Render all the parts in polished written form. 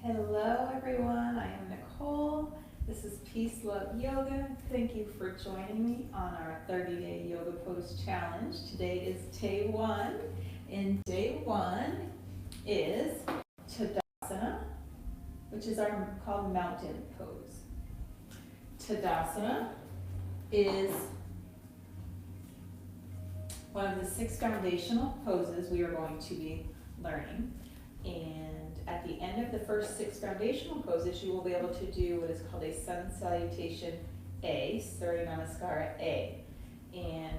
Hello everyone, I am Nicole. This is Peace Love Yoga. Thank you for joining me on our 30-day yoga pose challenge. Today is day one, and day one is Tadasana, which is our called mountain pose. Tadasana is one of the 6 foundational poses we are going to be learning. And at the end of the first 6 foundational poses, you will be able to do what is called a sun salutation A, Surya Namaskara A. And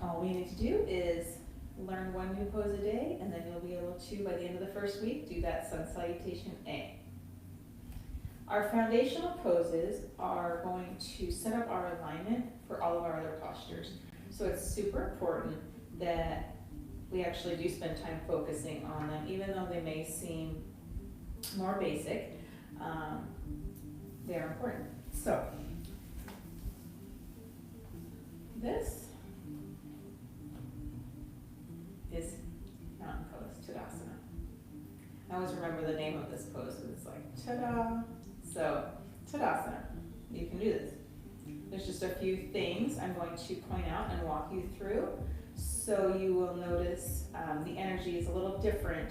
all we need to do is learn one new pose a day, and then you'll be able to, by the end of the first week, do that sun salutation A. Our foundational poses are going to set up our alignment for all of our other postures. So it's super important that we actually do spend time focusing on them, even though they may seem more basic, they're important. So, this is mountain pose, Tadasana. I always remember the name of this pose, it's like, ta-da! So, Tadasana, you can do this. There's just a few things I'm going to point out and walk you through. So you will notice the energy is a little different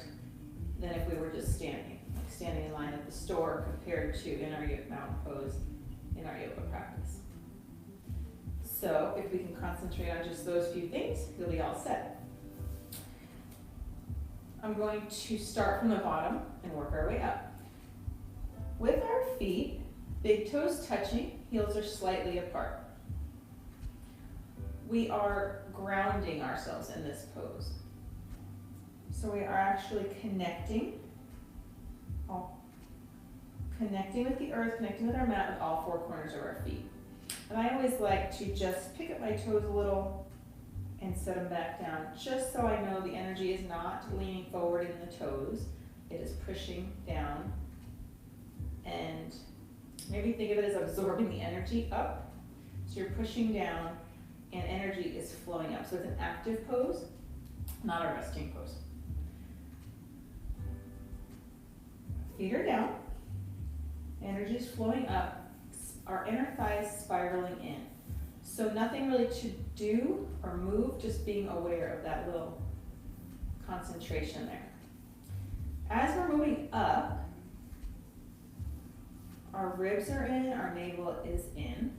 than if we were just standing in line at the store compared to in our mountain pose in our yoga practice. So if we can concentrate on just those few things, you'll be all set. I'm going to start from the bottom and work our way up. With our feet, big toes touching, heels are slightly apart. We are grounding ourselves in this pose. So we are actually connecting with the earth, connecting with our mat with all 4 corners of our feet. And I always like to just pick up my toes a little and set them back down, just so I know the energy is not leaning forward in the toes. It is pushing down. And maybe think of it as absorbing the energy up. So you're pushing down and energy is flowing up. So it's an active pose, not a resting pose. Feet are down, energy is flowing up, our inner thighs spiraling in. So nothing really to do or move, just being aware of that little concentration there. As we're moving up, our ribs are in, our navel is in.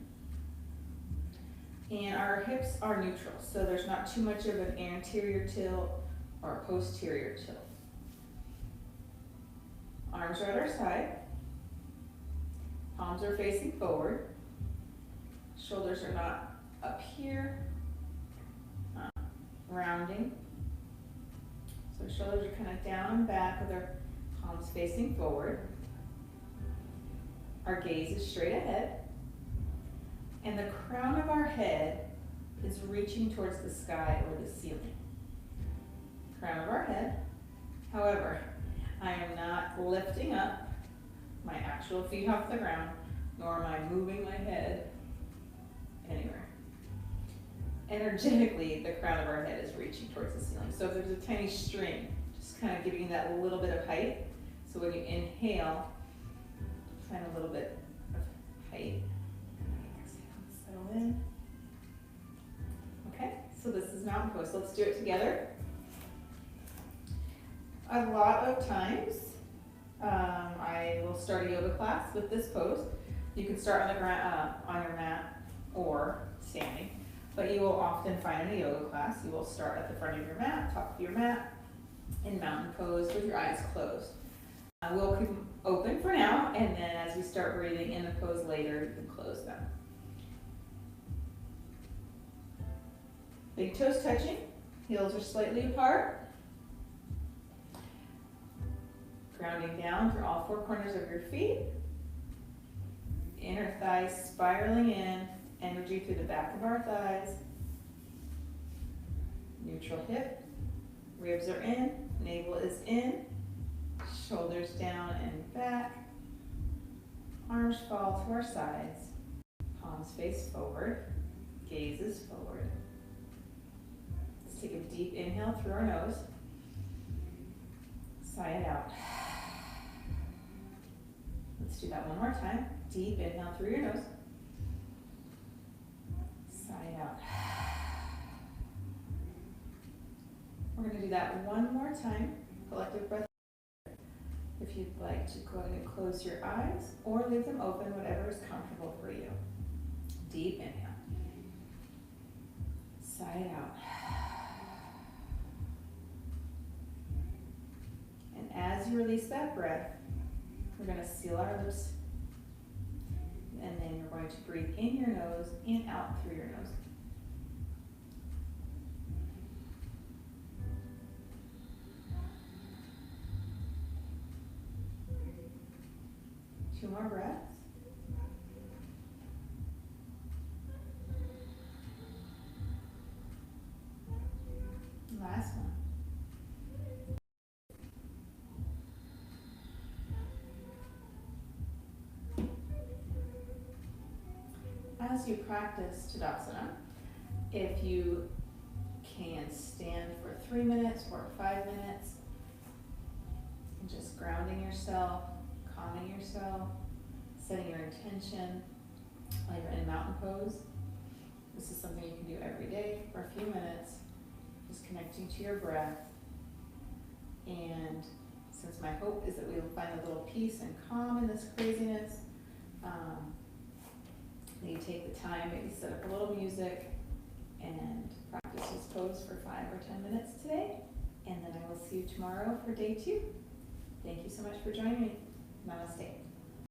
And our hips are neutral, so there's not too much of an anterior tilt or a posterior tilt. Arms are at our side. Palms are facing forward. Shoulders are not up here. Rounding. So shoulders are kind of down and back with our palms facing forward. Our gaze is straight ahead. And the crown of our head is reaching towards the sky or the ceiling. Crown of our head. However, I am not lifting up my actual feet off the ground, nor am I moving my head anywhere. Energetically, the crown of our head is reaching towards the ceiling. So if there's a tiny string, just kind of giving that little bit of height. So when you inhale, find a little bit of height. Settle in. Okay, so this is mountain pose. Let's do it together. A lot of times, I will start a yoga class with this pose. You can start on the ground, on your mat, or standing. But you will often find in a yoga class, you will start at the front of your mat, top of your mat, in mountain pose with your eyes closed. We'll keep them open for now, and then as we start breathing in the pose later, you can close them. Big toes touching, heels are slightly apart. Grounding down through all 4 corners of your feet. Inner thighs spiraling in, energy through the back of our thighs. Neutral hip, ribs are in, navel is in, shoulders down and back. Arms fall to our sides, palms face forward, gaze is forward. Let's take a deep inhale through our nose. Sigh it out. do that one more time. Deep inhale through your nose. Sigh out. We're going to do that one more time. Collective breath. If you'd like to go ahead and close your eyes or leave them open, whatever is comfortable for you. Deep inhale. Sigh it out. And as you release that breath, we're going to seal our lips. And then you're going to breathe in your nose and out through your nose. Two more breaths. Last one. As you practice Tadasana, if you can stand for 3 minutes or 5 minutes, and just grounding yourself, calming yourself, setting your intention while you're in mountain pose. This is something you can do every day for a few minutes, just connecting to your breath. And since my hope is that we will find a little peace and calm in this craziness, you take the time, maybe set up a little music and practice this pose for 5 or 10 minutes today. And then I will see you tomorrow for day 2. Thank you so much for joining me. Namaste.